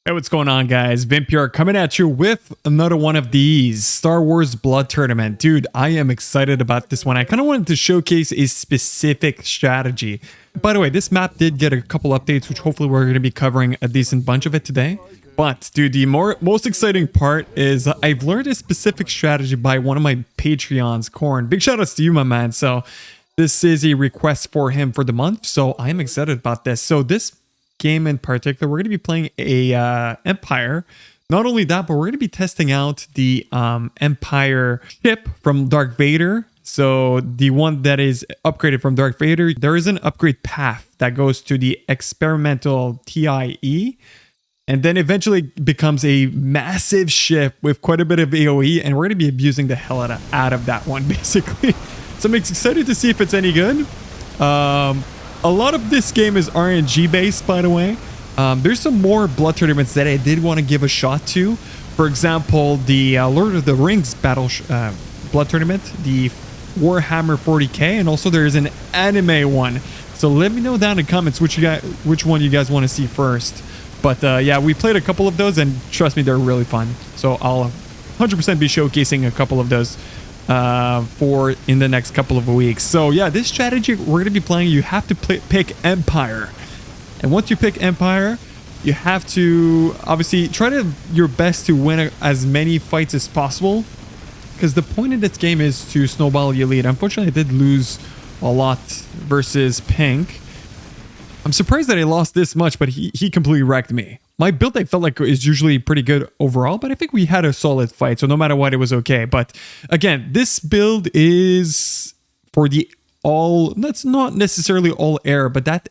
Hey, what's going on, guys? Vimp here, coming at you with another one of these Star Wars Bloodtournament. Dude, I am excited about this one. I kind of wanted to showcase a specific strategy. By the way, this map did get a couple updates, which hopefully we're going to be covering a decent bunch of it today. But, dude, the most exciting part is I've learned a specific strategy by one of my Patreons, Khorne. Big shout outs to you, my man. So, this is a request for him for the month, so I'm excited about this. So, this game in particular, we're going to be playing a Empire. Not only that, but we're going to be testing out the Empire ship from Darth Vader. So the one that is upgraded from Darth Vader, there is an upgrade path that goes to the experimental TIE, and then eventually becomes a massive ship with quite a bit of AoE, and we're going to be abusing the hell out of that one, basically. So I'm excited to see if it's any good. A lot of this game is RNG based, by the way. There's some more blood tournaments that I did want to give a shot to. For example, the Lord of the Rings blood tournament, the Warhammer 40k, and also there is an anime one. So let me know down in the comments which one you guys want to see first. But yeah, we played a couple of those, and trust me, they're really fun. So I'll 100% be showcasing a couple of those for in the next couple of weeks. So yeah, this strategy we're going to be playing, you have to pick Empire, and once you pick Empire, you have to obviously try your best to win as many fights as possible, because the point of this game is to snowball your lead. Unfortunately, I did lose a lot versus Pink. I'm surprised that I lost this much, but he completely wrecked me. My build, I felt like, is usually pretty good overall, but I think we had a solid fight, so no matter what, it was okay. But again, this build is for the that's not necessarily all air, but that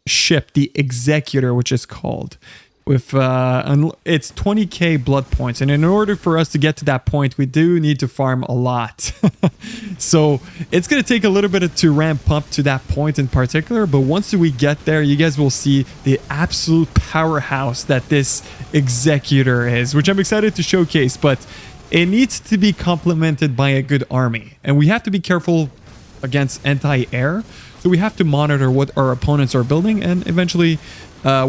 ship, the Executor, which is called, with it's 20k blood points, and in order for us to get to that point, we do need to farm a lot. So it's going to take a little bit to ramp up to that point in particular, but once we get there, you guys will see the absolute powerhouse that this Executor is, which I'm excited to showcase. But it needs to be complemented by a good army, and we have to be careful against anti-air, so we have to monitor what our opponents are building, and eventually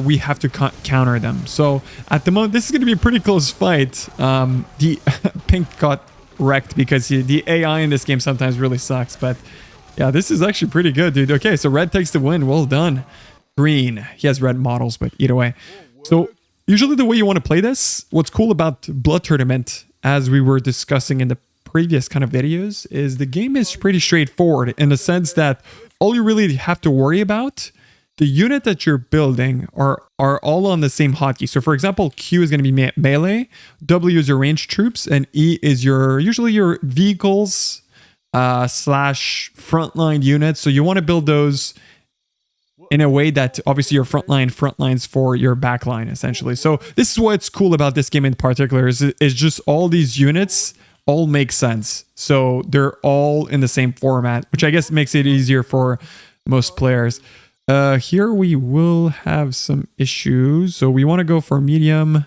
we have to counter them. So at the moment, this is going to be a pretty close fight. The Pink got wrecked because the AI in this game sometimes really sucks. But yeah, this is actually pretty good, dude. Okay, so red takes the win. Well done. Green. He has red models, but either way. So usually the way you want to play this, what's cool about Blood Tournament, as we were discussing in the previous kind of videos, is the game is pretty straightforward in the sense that all you really have to worry about, the unit that you're building are all on the same hotkey. So for example, Q is going to be melee, W is your ranged troops, and E is usually your vehicles slash frontline units. So you want to build those in a way that obviously your frontlines for your backline, essentially. So this is what's cool about this game in particular, is just all these units all make sense. So they're all in the same format, which I guess makes it easier for most players. Here we will have some issues. So we want to go for medium.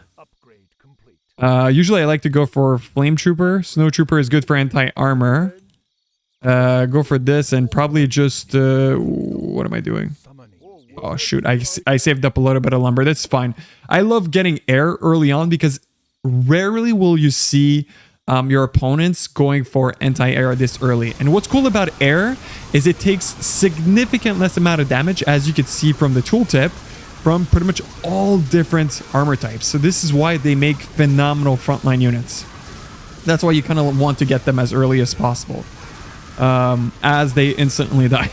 Usually I like to go for Flame Trooper. Snow Trooper is good for anti-armor. Go for this, and probably just... what am I doing? Oh, shoot. I saved up a little bit of lumber. That's fine. I love getting air early on, because rarely will you see your opponents going for anti-air this early. And what's cool about air is it takes significant less amount of damage, as you can see from the tooltip, from pretty much all different armor types. So this is why they make phenomenal frontline units. That's why you kind of want to get them as early as possible, as they instantly die.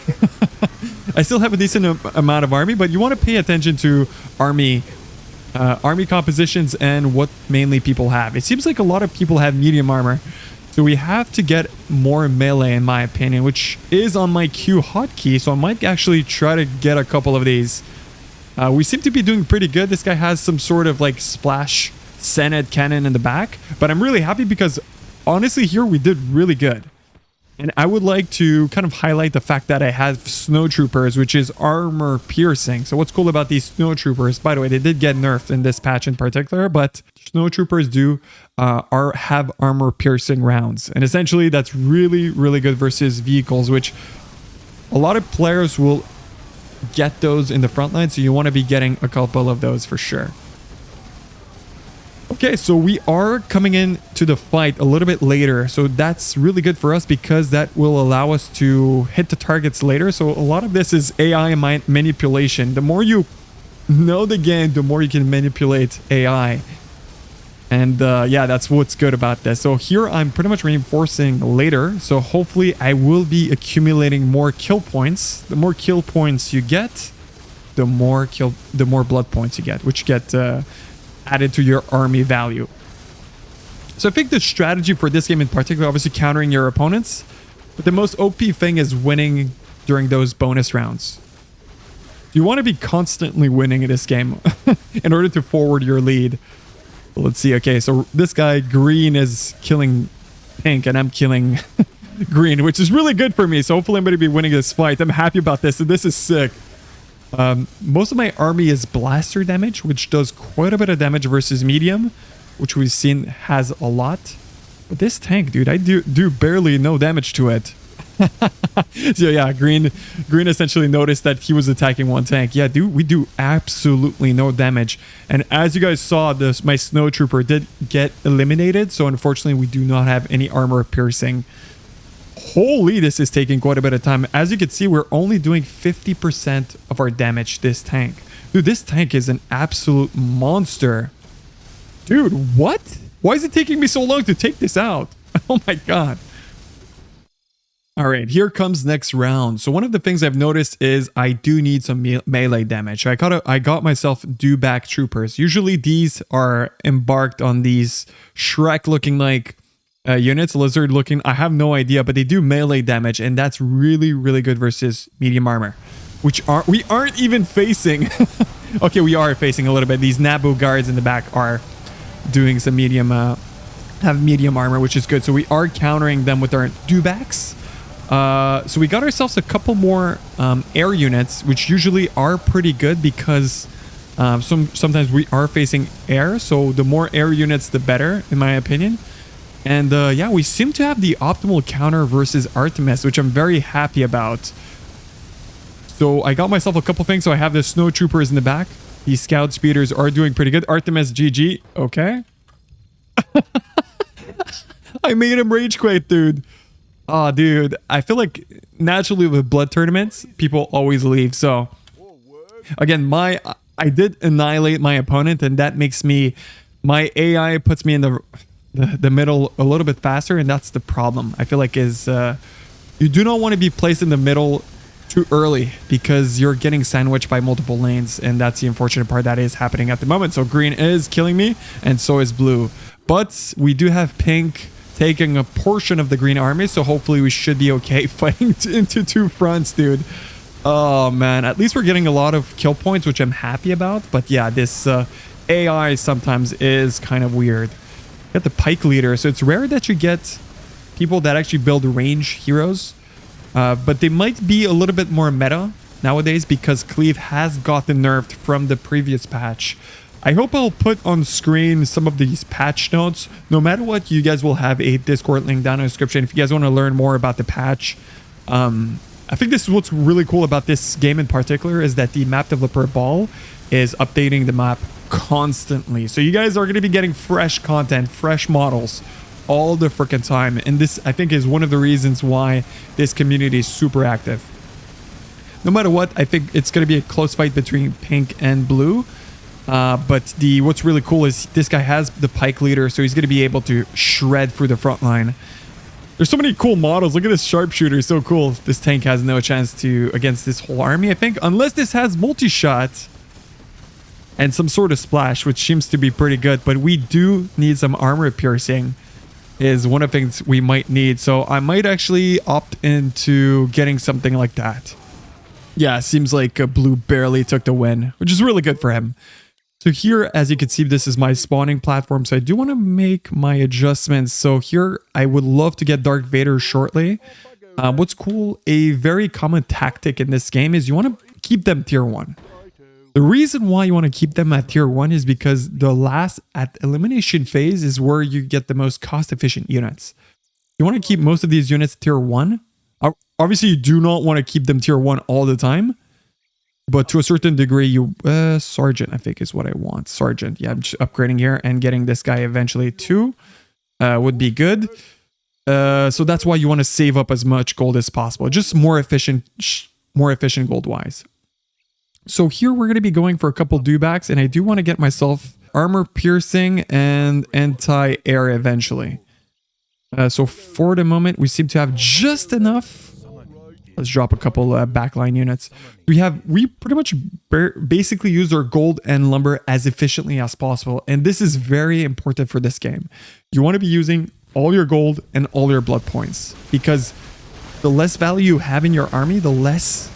I still have a decent amount of army, but you want to pay attention to army compositions and what mainly people have. It seems like a lot of people have medium armor, so we have to get more melee, in my opinion, which is on my Q hotkey. So I might actually try to get a couple of these. We seem to be doing pretty good. This guy has some sort of like splash Senate cannon in the back, but I'm really happy because honestly here we did really good. And I would like to kind of highlight the fact that I have Snow Troopers, which is armor piercing. So what's cool about these Snow Troopers, by the way, they did get nerfed in this patch in particular, but Snow Troopers do have armor piercing rounds. And essentially that's really, really good versus vehicles, which a lot of players will get those in the front line. So you want to be getting a couple of those for sure. Okay, so we are coming in to the fight a little bit later. So that's really good for us because that will allow us to hit the targets later. So a lot of this is AI manipulation. The more you know the game, the more you can manipulate AI. And yeah, that's what's good about this. So here I'm pretty much reinforcing later. So hopefully I will be accumulating more kill points. The more kill points you get, the more blood points you get, which get added to your army value. So I think the strategy for this game in particular, obviously countering your opponents, but the most OP thing is winning during those bonus rounds. You want to be constantly winning in this game in order to forward your lead. Let's see. Okay, so this guy green is killing pink and I'm killing green, which is really good for me. So hopefully I'm going to be winning this fight. I'm happy about this, and this is sick. Most of my army is blaster damage, which does quite a bit of damage versus medium, which we've seen has a lot. But this tank, dude, I do barely no damage to it. So yeah, green essentially noticed that he was attacking one tank. Yeah, dude, we do absolutely no damage. And as you guys saw, my snow trooper did get eliminated. So unfortunately, we do not have any armor piercing. Holy, this is taking quite a bit of time. As you can see, we're only doing 50% of our damage this tank. Dude, this tank is an absolute monster. Dude, what? Why is it taking me so long to take this out? Oh my god. All right, here comes next round. So one of the things I've noticed is I do need some melee damage. I got myself dewback troopers. Usually these are embarked on these Shrek looking like units, lizard looking. I have no idea, but they do melee damage, and that's really, really good versus medium armor, which we aren't even facing. Okay, we are facing a little bit. These Naboo guards in the back are doing some medium, have medium armor, which is good. So we are countering them with our dewbacks. So we got ourselves a couple more air units, which usually are pretty good because sometimes we are facing air. So the more air units, the better, in my opinion. And yeah, we seem to have the optimal counter versus Artemis, which I'm very happy about. So I got myself a couple things. So I have the snow troopers in the back. These scout speeders are doing pretty good. Artemis GG. Okay. I made him rage quit, dude. Oh, dude, I feel like naturally with blood tournaments, people always leave. So again, I did annihilate my opponent, and that makes my AI puts me in the middle a little bit faster, and that's the problem. I feel like is you do not want to be placed in the middle too early because you're getting sandwiched by multiple lanes, and that's the unfortunate part that is happening at the moment. So green is killing me, and so is blue. But we do have pink taking a portion of the green army, so hopefully we should be okay fighting into two fronts, dude. Oh man, at least we're getting a lot of kill points, which I'm happy about. But yeah, this AI sometimes is kind of weird. Get the pike leader, so it's rare that you get people that actually build range heroes, but they might be a little bit more meta nowadays because cleave has gotten nerfed from the previous patch. I hope I'll put on screen some of these patch notes. No matter what, you guys will have a Discord link down in the description if you guys want to learn more about the patch. I think this is what's really cool about this game in particular is that the map developer Ball is updating the map constantly. So you guys are going to be getting fresh content, fresh models all the freaking time. And this, I think, is one of the reasons why this community is super active. No matter what, I think it's going to be a close fight between pink and blue. But what's really cool is this guy has the pike leader, so he's going to be able to shred through the front line. There's so many cool models. Look at this sharpshooter, so cool. This tank has no chance to against this whole army, I think, unless this has multi-shot and some sort of splash, which seems to be pretty good. But we do need some armor piercing, is one of the things we might need. So I might actually opt into getting something like that. Yeah, it seems like blue barely took the win, which is really good for him. So here, as you can see, this is my spawning platform. So I do want to make my adjustments. So here, I would love to get Darth Vader shortly. What's cool, a very common tactic in this game is you want to keep them tier 1. The reason why you want to keep them at tier 1 is because the last at elimination phase is where you get the most cost efficient units. You want to keep most of these units tier 1. Obviously, you do not want to keep them tier 1 all the time. But to a certain degree, you sergeant, I think is what I want. Sergeant, yeah, I'm just upgrading here and getting this guy eventually too. Would be good. So that's why you want to save up as much gold as possible. Just more efficient gold wise. So here we're going to be going for a couple dewbacks, and I do want to get myself armor piercing and anti-air eventually. So for the moment, we seem to have just enough. Let's drop a couple backline units. We pretty much basically use our gold and lumber as efficiently as possible. And this is very important for this game. You want to be using all your gold and all your blood points, because the less value you have in your army, the less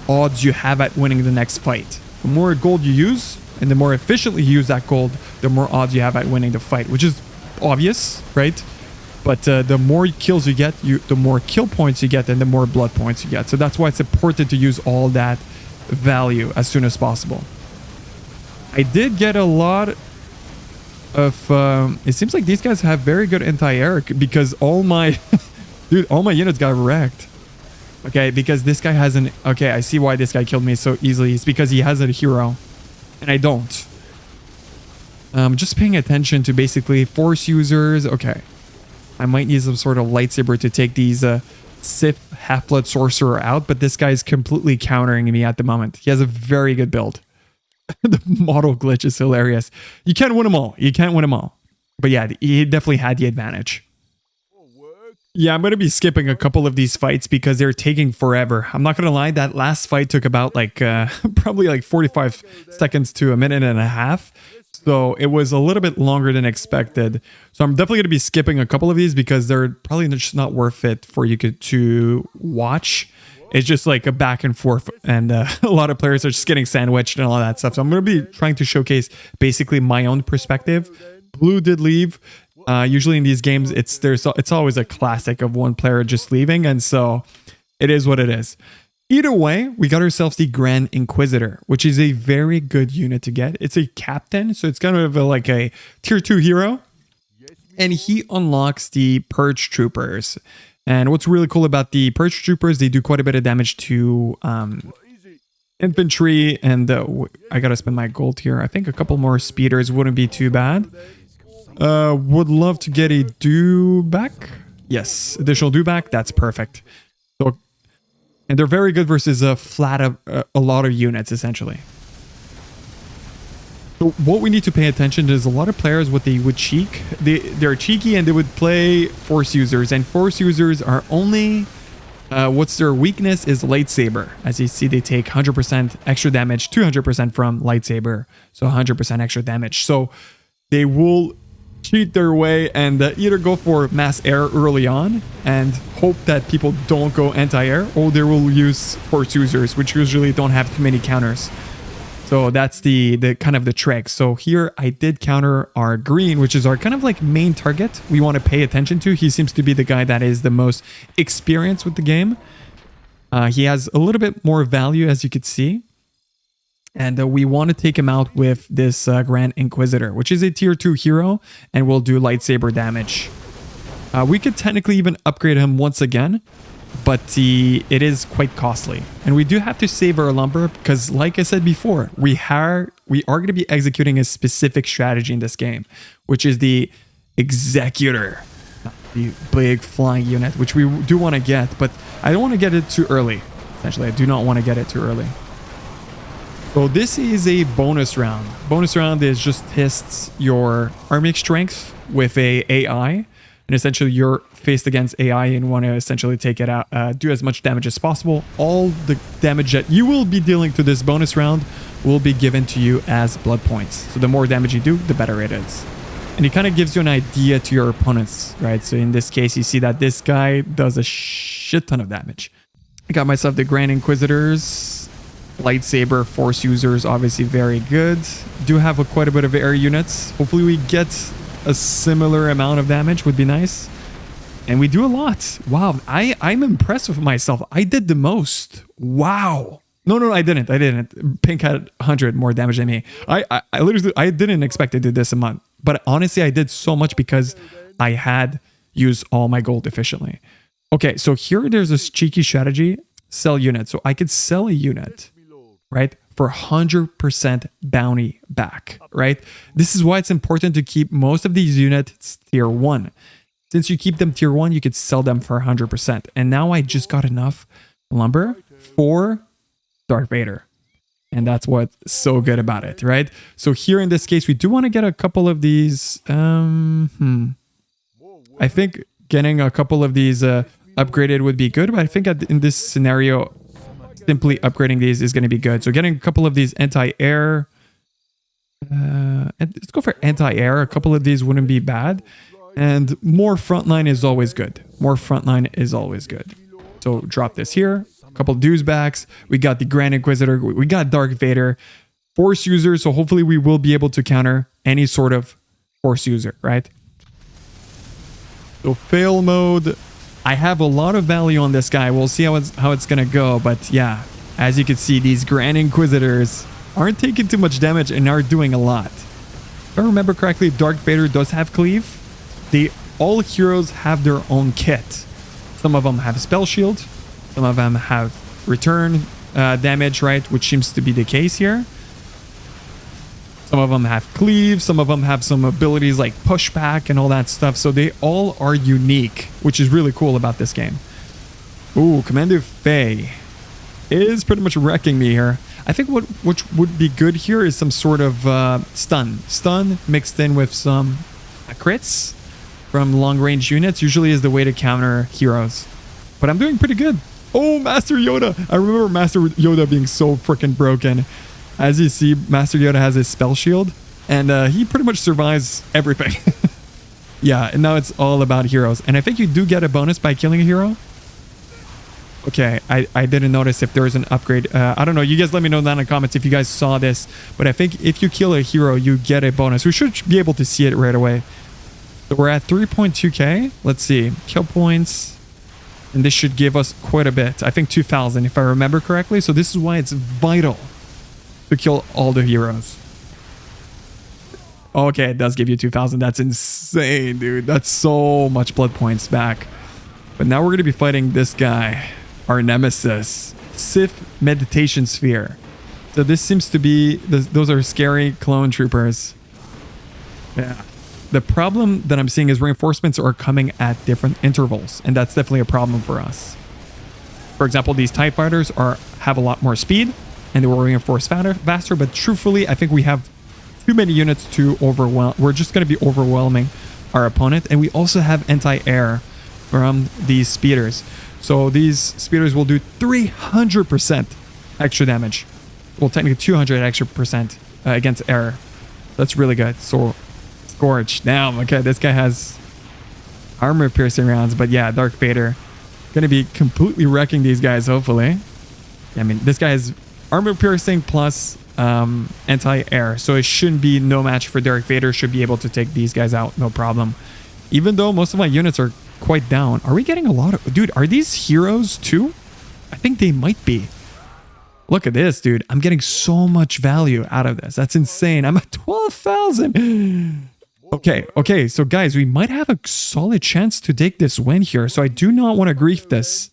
odds you have at winning the next fight. The more gold you use and the more efficiently you use that gold, the more odds you have at winning the fight, which is obvious, right? But the more kills you get, the more kill points you get and the more blood points you get. So that's why it's important to use all that value as soon as possible. I did get a lot of... it seems like these guys have very good anti-air, because all my... dude, all my units got wrecked. Okay, because this guy has an... Okay, I see why this guy killed me so easily. It's because he has a hero, and I don't. Just paying attention to basically force users. Okay. I might need some sort of lightsaber to take these Sith Half-Blood Sorcerer out, but this guy is completely countering me at the moment. He has a very good build. The model glitch is hilarious. You can't win them all. You can't win them all. But yeah, he definitely had the advantage. Yeah, I'm going to be skipping a couple of these fights because they're taking forever. I'm not going to lie, that last fight took about like probably like 45 seconds to a minute and a half. So it was a little bit longer than expected. So I'm definitely going to be skipping a couple of these because they're probably just not worth it for you to watch. It's just like a back and forth, and a lot of players are just getting sandwiched and all that stuff. So I'm going to be trying to showcase basically my own perspective. Blue did leave. Usually in these games, it's always a classic of one player just leaving, and so it is what it is. Either way, we got ourselves the Grand Inquisitor, which is a very good unit to get. It's a captain, so it's kind of like a tier 2 hero. And he unlocks the Purge Troopers. And what's really cool about the Purge Troopers, they do quite a bit of damage to infantry. And I gotta spend my gold here. I think a couple more speeders wouldn't be too bad. Would love to get a dewback. Yes, additional dewback. That's perfect. So, and they're very good versus a lot of units, essentially. So what we need to pay attention to is a lot of players, what they would cheek. They're cheeky and they would play force users. And force users are only... what's their weakness is lightsaber. As you see, they take 100% extra damage, 200% from lightsaber. So 100% extra damage. So they will cheat their way and either go for mass air early on and hope that people don't go anti-air, or they will use force users, which usually don't have too many counters. So that's the kind of the trick. So here I did counter our green, which is our kind of like main target we want to pay attention to. He seems to be the guy that is the most experienced with the game. He has a little bit more value, as you could see. And we want to take him out with this Grand Inquisitor, which is a tier 2 hero and will do lightsaber damage. We could technically even upgrade him once again, but it is quite costly. And we do have to save our lumber because, like I said before, we are going to be executing a specific strategy in this game, which is the Executor, the big flying unit, which we do want to get, but I don't want to get it too early. Essentially, I do not want to get it too early. So this is a bonus round. Bonus round is just tests your army strength with a AI. And essentially you're faced against AI and want to essentially take it out, do as much damage as possible. All the damage that you will be dealing to this bonus round will be given to you as blood points. So the more damage you do, the better it is. And it kind of gives you an idea to your opponents, right? So in this case, you see that this guy does a shit ton of damage. I got myself the Grand Inquisitors. Lightsaber force users, obviously very good. Do have quite a bit of air units. Hopefully we get a similar amount of damage, would be nice. And we do a lot. Wow, I'm impressed with myself. I did the most. Wow. No, I didn't. Pink had 100 more damage than me. I literally, I didn't expect to do this amount. But honestly, I did so much because I had used all my gold efficiently. Okay, so here there's this cheeky strategy. Sell unit. So I could sell a unit. right? For 100% bounty back, right? This is why it's important to keep most of these units tier 1. Since you keep them tier 1, you could sell them for 100%. And now I just got enough lumber for Darth Vader. And that's what's so good about it, right? So here in this case, we do want to get a couple of these. I think getting a couple of these upgraded would be good. But I think in this scenario, simply upgrading these is going to be good. So getting a couple of these anti-air. Let's go for anti-air. A couple of these wouldn't be bad. And more frontline is always good. More frontline is always good. So drop this here. Couple dues backs. We got the Grand Inquisitor. We got Darth Vader. Force user. So hopefully we will be able to counter any sort of Force user, right? So fail mode. I have a lot of value on this guy. We'll see how it's gonna go. But yeah, as you can see, these Grand Inquisitors aren't taking too much damage and are doing a lot. If I remember correctly, Darth Vader does have cleave. All heroes have their own kit. Some of them have spell shield. Some of them have return damage, right? Which seems to be the case here. Some of them have cleave. Some of them have some abilities like pushback and all that stuff. So they all are unique, which is really cool about this game. Ooh, Commander Faye is pretty much wrecking me here. I think which would be good here is some sort of stun. Stun mixed in with some crits from long-range units usually is the way to counter heroes. But I'm doing pretty good. Oh, Master Yoda. I remember Master Yoda being so freaking broken. As you see, Master Yoda has his spell shield. And he pretty much survives everything. Yeah, and now it's all about heroes. And I think you do get a bonus by killing a hero. Okay, I didn't notice if there is an upgrade. I don't know. You guys let me know down in the comments if you guys saw this. But I think if you kill a hero, you get a bonus. We should be able to see it right away. So we're at 3.2k. Let's see. Kill points. And this should give us quite a bit. I think 2,000 if I remember correctly. So this is why it's vital to kill all the heroes. Okay, it does give you 2,000. That's insane, dude. That's so much blood points back. But now we're going to be fighting this guy. Our nemesis. Sith Meditation Sphere. So this seems to be... Those are scary clone troopers. Yeah. The problem that I'm seeing is reinforcements are coming at different intervals, and that's definitely a problem for us. For example, these TIE fighters have a lot more speed, and they will reinforce faster, but truthfully, I think we have too many units to overwhelm. We're just going to be overwhelming our opponent, and we also have anti-air from these speeders. So these speeders will do 300% extra damage. Well, technically 200 extra percent against air. That's really good. So Scorch. Damn, okay, this guy has armor piercing rounds, but yeah, Darth Vader gonna be completely wrecking these guys, hopefully. I mean, this guy has armor piercing plus anti-air, so it shouldn't be no match for Darth Vader. Should be able to take these guys out, no problem. Even though most of my units are quite down. Are we getting a lot of... Dude, are these heroes too? I think they might be. Look at this, dude. I'm getting so much value out of this. That's insane. I'm at 12,000. Okay. So guys, we might have a solid chance to take this win here. So I do not want to grief this.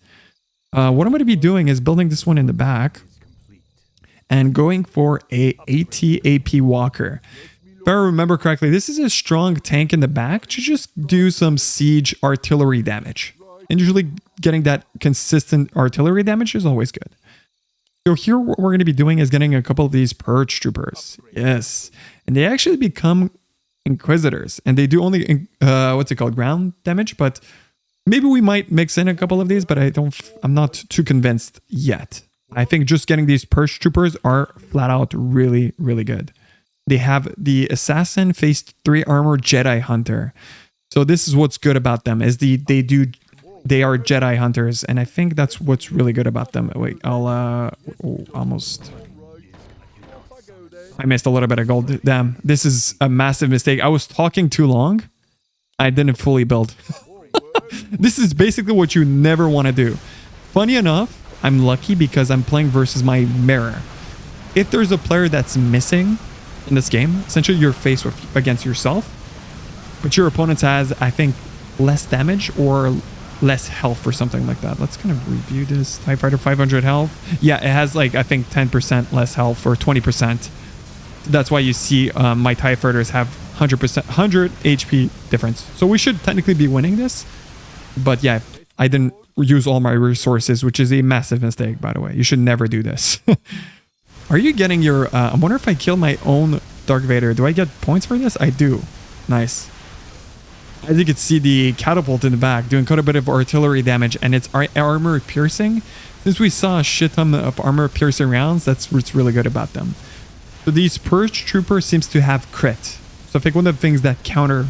What I'm going to be doing is building this one in the back and going for a AT-AP Walker. If I remember correctly, this is a strong tank in the back to just do some siege artillery damage. And usually getting that consistent artillery damage is always good. So here what we're going to be doing is getting a couple of these Purge Troopers. Yes. And they actually become Inquisitors. And they do only, what's it called? Ground damage. But maybe we might mix in a couple of these, but I'm not too convinced yet. I think just getting these Purge Troopers are flat out really, really good. They have the Assassin Phase 3 Armor Jedi Hunter. So this is what's good about them, is they are Jedi Hunters, and I think that's what's really good about them. Wait, almost. I missed a little bit of gold. Damn, this is a massive mistake. I was talking too long. I didn't fully build. This is basically what you never want to do. Funny enough, I'm lucky because I'm playing versus my mirror. If there's a player that's missing in this game, essentially you're faced against yourself, but your opponent has, I think, less damage or less health or something like that. Let's kind of review this. TIE Fighter 500 health. Yeah, it has like, I think 10% less health or 20%. That's why you see my TIE Fighters have 100 HP difference. So we should technically be winning this. But yeah, I didn't use all my resources, which is a massive mistake, by the way. You should never do this. Are you getting your... I wonder if I kill my own Dark Vader. Do I get points for this? I do. Nice. As you can see, the catapult in the back doing quite a bit of artillery damage, and it's armor piercing. Since we saw a shit ton of armor piercing rounds, that's what's really good about them. So these Purge Trooper seems to have crit. So I think one of the things that counter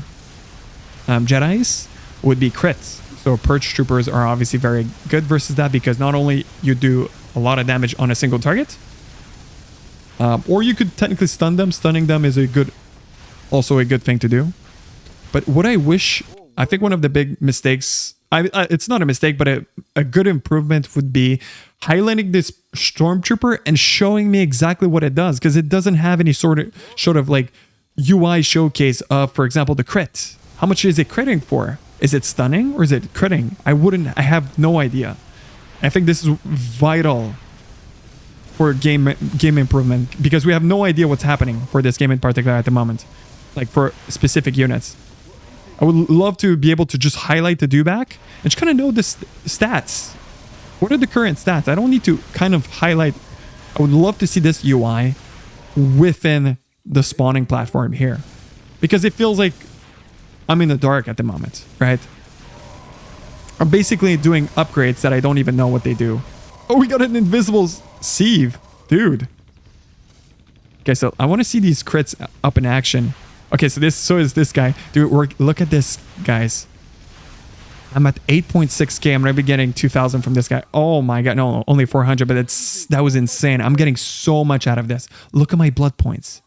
Jedis would be crits. So Purge Troopers are obviously very good versus that, because not only you do a lot of damage on a single target, or you could technically stun them. Stunning them is also a good thing to do. But what I wish, I think one of the big mistakes, it's not a mistake, but a good improvement would be highlighting this Stormtrooper and showing me exactly what it does, because it doesn't have any sort of like UI showcase of, for example, the crit. How much is it critting for? Is it stunning or is it critting? I have no idea. I think this is vital for game improvement, because we have no idea what's happening for this game in particular at the moment, like for specific units. I would love to be able to just highlight the dewback and just kind of know the stats. What are the current stats? I don't need to kind of highlight. I would love to see this UI within the spawning platform here, because it feels like I'm in the dark at the moment, right? I'm basically doing upgrades that I don't even know what they do. Oh, we got an invisible sieve, dude. Okay, so I want to see these crits up in action. Okay, so is this guy. Dude, look at this, guys. I'm at 8.6k. I'm going to be getting 2,000 from this guy. Oh my god, no, only 400, but that was insane. I'm getting so much out of this. Look at my blood points.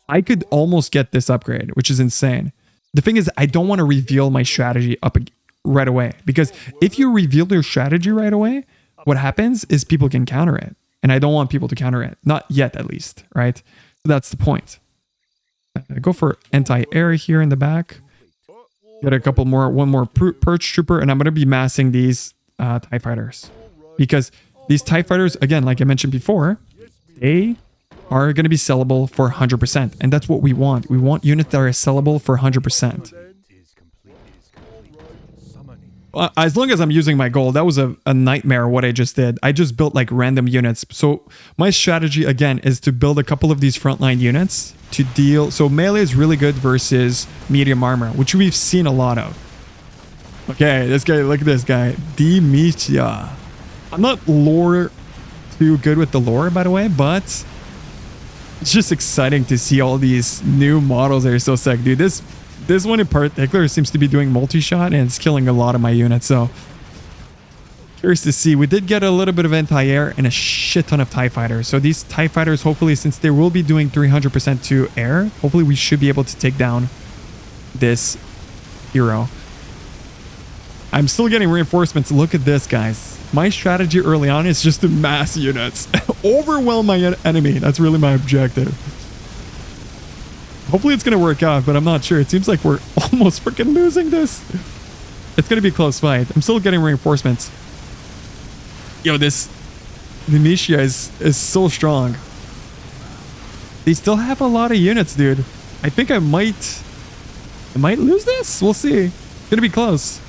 I could almost get this upgrade, which is insane. The thing is, I don't want to reveal my strategy right away, because if you reveal your strategy right away, what happens is people can counter it. And I don't want people to counter it. Not yet, at least, right? So that's the point. Go for anti-air here in the back. Get one more Purge Trooper, and I'm going to be massing these TIE Fighters. Because these TIE Fighters, again, like I mentioned before, they are going to be sellable for 100%. And that's what we want. We want units that are sellable for 100%. As long as I'm using my gold, that was a nightmare what I just did. I just built like random units. So my strategy, again, is to build a couple of these frontline units to deal. So melee is really good versus medium armor, which we've seen a lot of. Okay, this guy, look at this guy. Dimitia. I'm not too good with the lore, by the way, but it's just exciting to see all these new models that are so sick, dude. This one in particular seems to be doing multi-shot, and it's killing a lot of my units, so curious to see. We did get a little bit of anti-air and a shit ton of TIE Fighters. So these TIE Fighters, hopefully, since they will be doing 300% to air, hopefully we should be able to take down this hero. I'm still getting reinforcements. Look at this, guys. My strategy early on is just to mass units. Overwhelm my enemy. That's really my objective. Hopefully it's going to work out, but I'm not sure. It seems like we're almost freaking losing this. It's going to be a close fight. I'm still getting reinforcements. Yo, this Nemesia is so strong. They still have a lot of units, dude. I think I might lose this. We'll see. It's going to be close.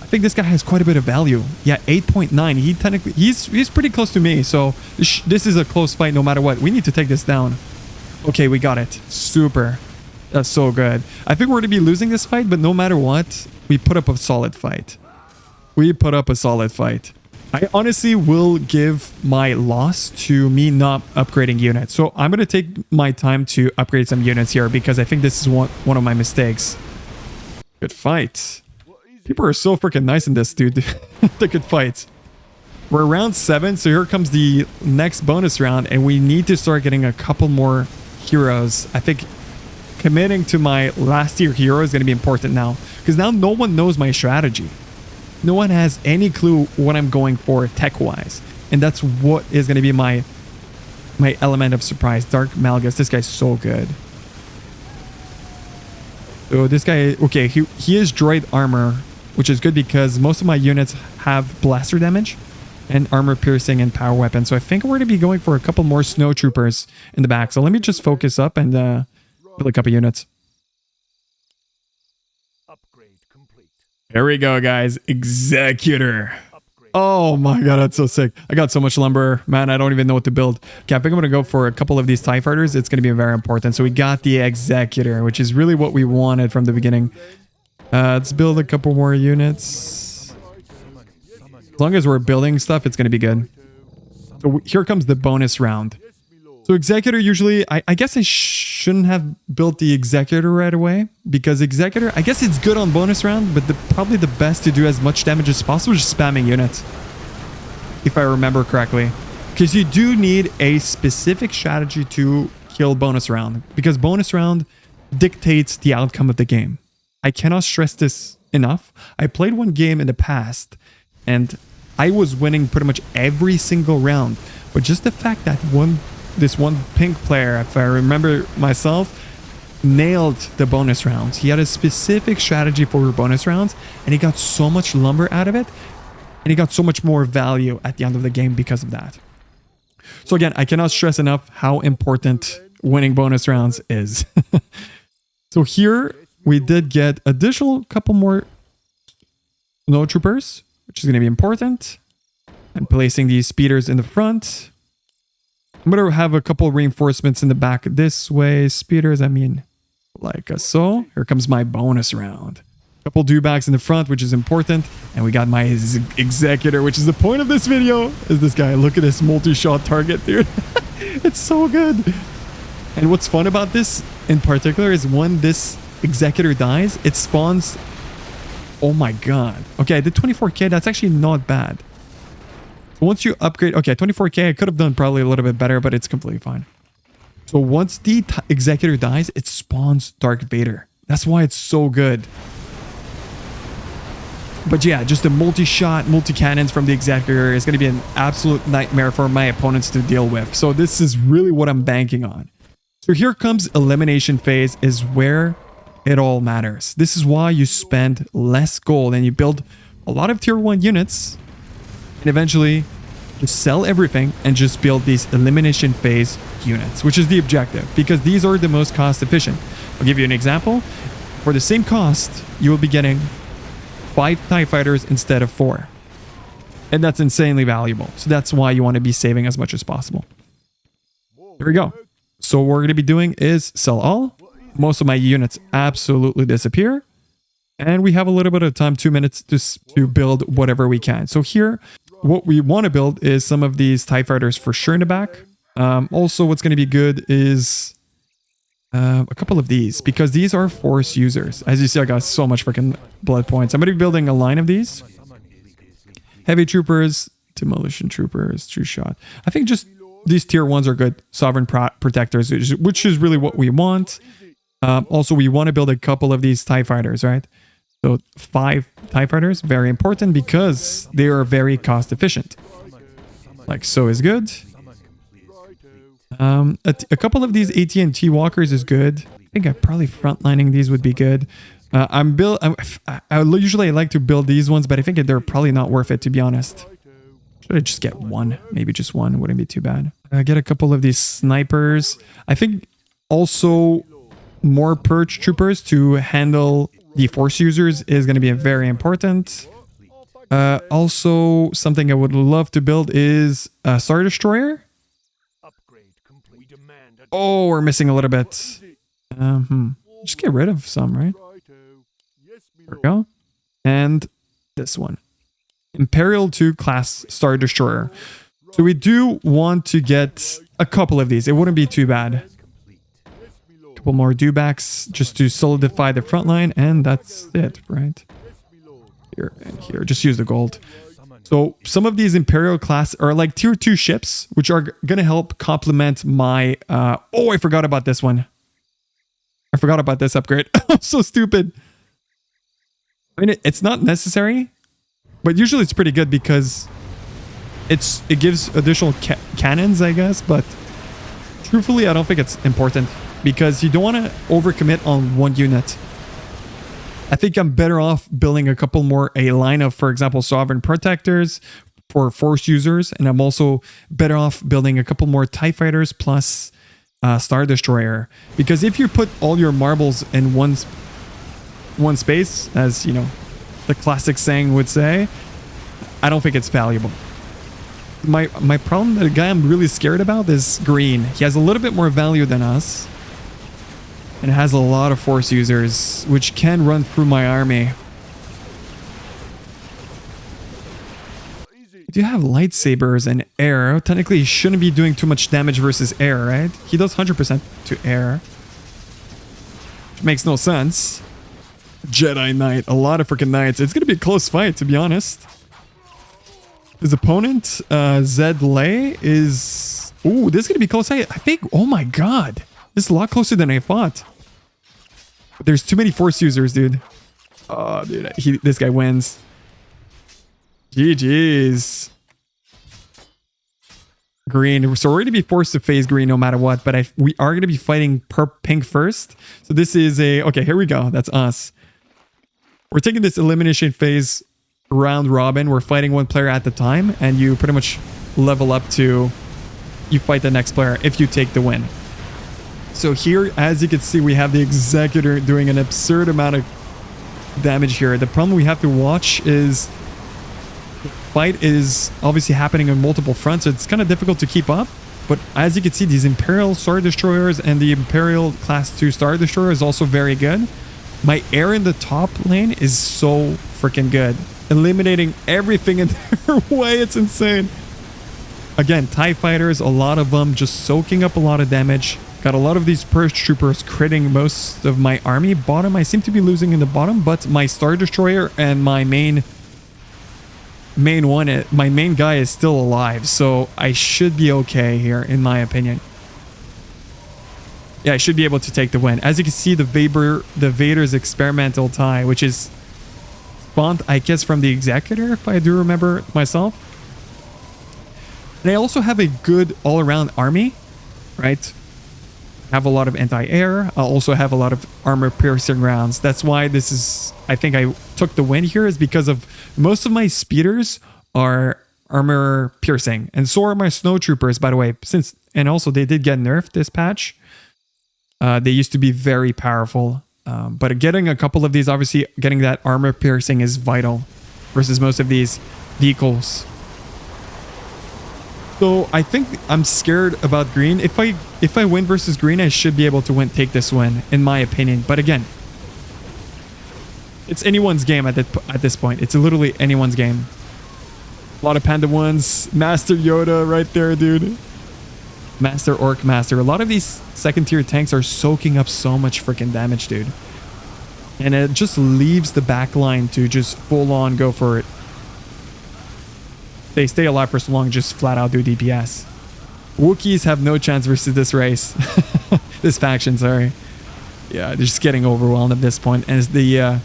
I think this guy has quite a bit of value. Yeah, 8.9. He's pretty close to me. So this is a close fight no matter what. We need to take this down. Okay, we got it. Super. That's so good. I think we're going to be losing this fight, but no matter what, we put up a solid fight. We put up a solid fight. I honestly will give my loss to me not upgrading units. So I'm going to take my time to upgrade some units here, because I think this is one of my mistakes. Good fight. People are so freaking nice in this, dude. The good fights. We're round 7, so here comes the next bonus round, and we need to start getting a couple more heroes. I think committing to my last tier hero is going to be important now, because now no one knows my strategy. No one has any clue what I'm going for tech-wise, and that's what is going to be my element of surprise. Dark Malgus. This guy's so good. So this guy, okay, he is droid armor. which is good because most of my units have blaster damage and armor piercing and power weapon. So I think we're going to be going for a couple more snow troopers in the back. So let me just focus up and build a couple units. Here we go, guys. Executor. Oh my god, that's so sick. I got so much lumber. Man, I don't even know what to build. Okay, I think I'm going to go for a couple of these TIE fighters. It's going to be very important. So we got the Executor, which is really what we wanted from the beginning. Let's build a couple more units. As long as we're building stuff, it's going to be good. So here comes the bonus round. So Executor usually, I guess I shouldn't have built the Executor right away, because Executor, I guess it's good on bonus round, but probably the best to do as much damage as possible, just spamming units, if I remember correctly. Because you do need a specific strategy to kill bonus round, because bonus round dictates the outcome of the game. I cannot stress this enough. I played one game in the past, and I was winning pretty much every single round, but just the fact that this one pink player, if I remember myself, nailed the bonus rounds. He had a specific strategy for bonus rounds, and he got so much lumber out of it, and he got so much more value at the end of the game because of that. So again, I cannot stress enough how important winning bonus rounds is. So here we did get additional couple more snow troopers, which is going to be important. I'm placing these speeders in the front. I'm going to have a couple reinforcements in the back this way. Speeders, I mean, like so. Here comes my bonus round. A couple dewbacks in the front, which is important. And we got my Executor, which is the point of this video, is this guy. Look at this multi-shot target, dude. It's so good. And what's fun about this in particular is when this Executor dies, it spawns... Oh my god. Okay, I did 24k. That's actually not bad. Once you upgrade, okay, 24k, I could have done probably a little bit better, but it's completely fine. So once the Executor dies, it spawns Dark Vader. That's why it's so good. But yeah, just the multi-shot, multi-cannons from the Executor is going to be an absolute nightmare for my opponents to deal with. So this is really what I'm banking on. So here comes elimination phase, is where it all matters. This is why you spend less gold and you build a lot of tier 1 units. And eventually just sell everything and just build these elimination phase units, which is the objective, because these are the most cost efficient. I'll give you an example. For the same cost, you will be getting 5 TIE fighters instead of 4. And that's insanely valuable. So that's why you want to be saving as much as possible. There we go. So what we're going to be doing is sell all. Most of my units absolutely disappear. And we have a little bit of time, 2 minutes, to build whatever we can. So here, what we want to build is some of these TIE fighters for sure in the back. Also, what's going to be good is a couple of these, because these are force users. As you see, I got so much freaking blood points. I'm going to be building a line of these. Heavy troopers, demolition troopers, true shot. I think just these tier 1s are good. Sovereign protectors, which is really what we want. Also, we want to build a couple of these TIE fighters, right? So 5 TIE fighters, very important because they are very cost efficient. Like so is good. A couple of these AT&T walkers is good. I think I probably frontlining these would be good. Usually I like to build these ones, but I think they're probably not worth it, to be honest. Should I just get one? Maybe just one wouldn't be too bad. Get a couple of these snipers. I think also more purge troopers to handle the force users is going to be very important. Also, something I would love to build is a Star Destroyer. Oh, we're missing a little bit. Just get rid of some, right? There we go. And this one. Imperial 2 class Star Destroyer. So we do want to get a couple of these. It wouldn't be too bad. Couple more dewbacks just to solidify the front line, and that's it, right? Here and here. Just use the gold. So some of these Imperial class are like tier 2 ships, which are going to help complement my... oh, I forgot about this one. I forgot about this upgrade. I'm so stupid. I mean, it's not necessary, but usually it's pretty good because it gives additional cannons, I guess. But truthfully, I don't think it's important because you don't want to overcommit on one unit. I think I'm better off building a couple more, a line of, for example, Sovereign Protectors for Force users. And I'm also better off building a couple more TIE Fighters plus Star Destroyer. Because if you put all your marbles in one space, as you know, the classic saying would say, I don't think it's valuable. My problem, the guy I'm really scared about is green. He has a little bit more value than us. And has a lot of Force users, which can run through my army. Do you have lightsabers and air? Technically, he shouldn't be doing too much damage versus air, right? He does 100% to air. Which makes no sense. Jedi Knight. A lot of freaking knights. It's going to be a close fight, to be honest. His opponent, Zed Lay, is... Ooh, this is going to be close. I think... Oh my god. This is a lot closer than I thought. But there's too many Force users, dude. Oh, dude. This guy wins. GG's. Green. So we're going to be forced to face green no matter what. But we are going to be fighting pink first. So this is a... Okay, here we go. That's us. We're taking this elimination phase round robin. We're fighting one player at the time. And you pretty much level up to... You fight the next player if you take the win. So here, as you can see, we have the Executor doing an absurd amount of damage here. The problem we have to watch is the fight is obviously happening on multiple fronts, so it's kind of difficult to keep up. But as you can see, these Imperial Star Destroyers and the Imperial Class 2 Star Destroyer is also very good. My air in the top lane is so freaking good. Eliminating everything in their way. It's insane. Again, TIE Fighters, a lot of them just soaking up a lot of damage. Got a lot of these Purge Troopers critting most of my army. Bottom, I seem to be losing in the bottom, but my Star Destroyer and my main guy is still alive, so I should be okay here, in my opinion. Yeah, I should be able to take the win. As you can see, the Vader's experimental tie, which is spawned, I guess, from the Executor, if I do remember myself. And I also have a good all-around army, right? Have a lot of anti-air. I also have a lot of armor-piercing rounds. That's why this is... I think I took the win here is because of most of my speeders are armor-piercing. And so are my snowtroopers, by the way. And also, they did get nerfed this patch. They used to be very powerful. But getting a couple of these, obviously, getting that armor-piercing is vital versus most of these vehicles. So I think I'm scared about green. If I win versus green, I should be able to take this win, in my opinion. But again, it's anyone's game at this point. It's literally anyone's game. A lot of Panda ones. Master Yoda right there, dude. Master Orc Master. A lot of these second tier tanks are soaking up so much freaking damage, dude. And it just leaves the back line to just full on go for it. They stay alive for so long, just flat out do DPS. Wookiees have no chance versus this race. This faction, sorry. Yeah, they're just getting overwhelmed at this point. And the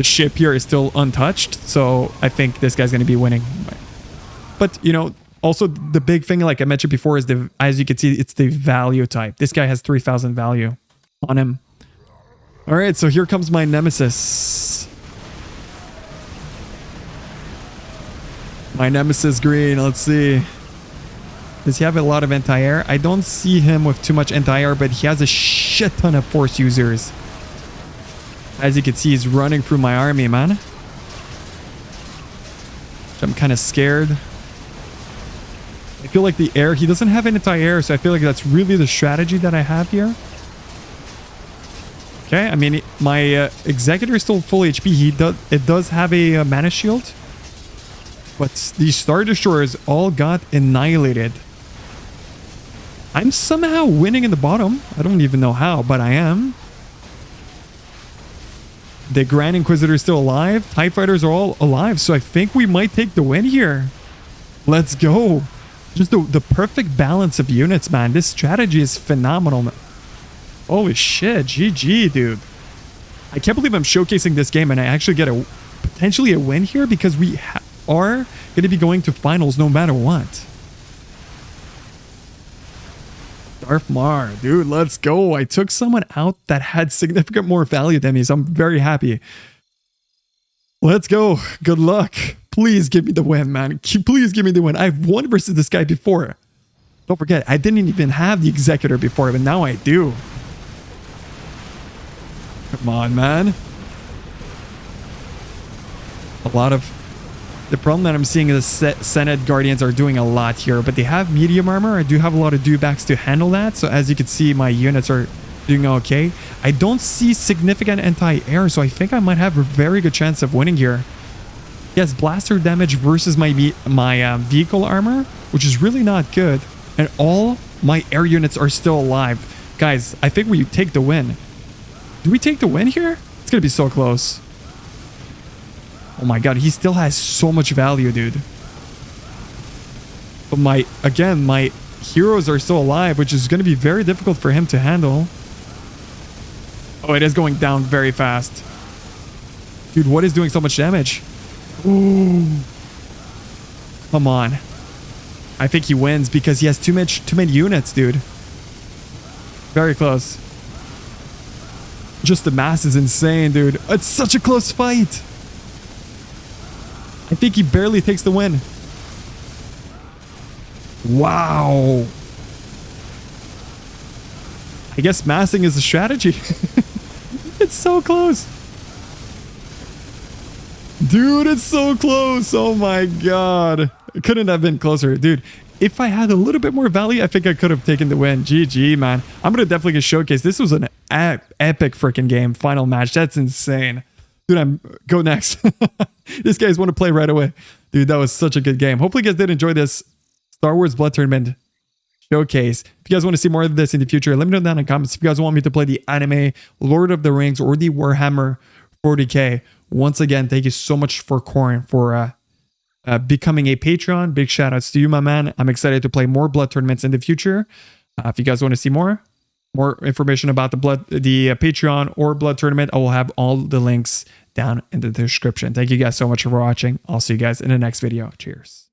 ship here is still untouched, so I think this guy's going to be winning. But, you know, also the big thing, like I mentioned before, is as you can see, it's the value type. This guy has 3,000 value on him. All right, so here comes my nemesis. My nemesis green, let's see. Does he have a lot of anti-air? I don't see him with too much anti-air, but he has a shit ton of Force users. As you can see, he's running through my army, man. I'm kind of scared. I feel like the air, he doesn't have anti-air, so I feel like that's really the strategy that I have here. Okay, I mean, my Executor is still full HP. It does have a mana shield. But these Star Destroyers all got annihilated. I'm somehow winning in the bottom. I don't even know how, but I am. The Grand Inquisitor is still alive. TIE Fighters are all alive, so I think we might take the win here. Let's go. Just the perfect balance of units, man. This strategy is phenomenal. Holy shit, GG, dude. I can't believe I'm showcasing this game and I actually get potentially a win here because we are going to be going to finals no matter what. Darth Mar, dude, let's go. I took someone out that had significant more value than me, so I'm very happy. Let's go. Good luck. Please give me the win, man. Please give me the win. I've won versus this guy before. Don't forget, I didn't even have the Executor before, but now I do. Come on, man. A lot of... The problem that I'm seeing is Senate Guardians are doing a lot here, but they have medium armor. I do have a lot of dewbacks to handle that. So as you can see, my units are doing okay. I don't see significant anti-air, so I think I might have a very good chance of winning here. Yes, blaster damage versus my vehicle armor, which is really not good. And all my air units are still alive. Guys, I think we take the win. Do we take the win here? It's going to be so close. Oh my god, he still has so much value, dude. But my heroes are still alive, which is going to be very difficult for him to handle. Oh, it is going down very fast. Dude, what is doing so much damage? Ooh. Come on. I think he wins because he has too many units, dude. Very close. Just the mass is insane, dude. It's such a close fight. I think he barely takes the win. Wow. I guess massing is a strategy. It's so close. Dude, it's so close. Oh my god. It couldn't have been closer. Dude, if I had a little bit more value, I think I could have taken the win. GG, man. I'm going to definitely get showcase. This was an epic freaking game. Final match. That's insane. Dude, go next. This guys want to play right away. Dude, that was such a good game. Hopefully you guys did enjoy this Star Wars Blood Tournament showcase. If you guys want to see more of this in the future, let me know down in the comments. If you guys want me to play the anime, Lord of the Rings, or the Warhammer 40k. Once again, thank you so much for Khorne for becoming a Patreon. Big shout outs to you, my man. I'm excited to play more Blood Tournaments in the future. If you guys want to see more information about the Patreon or Blood Tournament, I will have all the links down in the description. Thank you guys so much for watching. I'll see you guys in the next video. Cheers.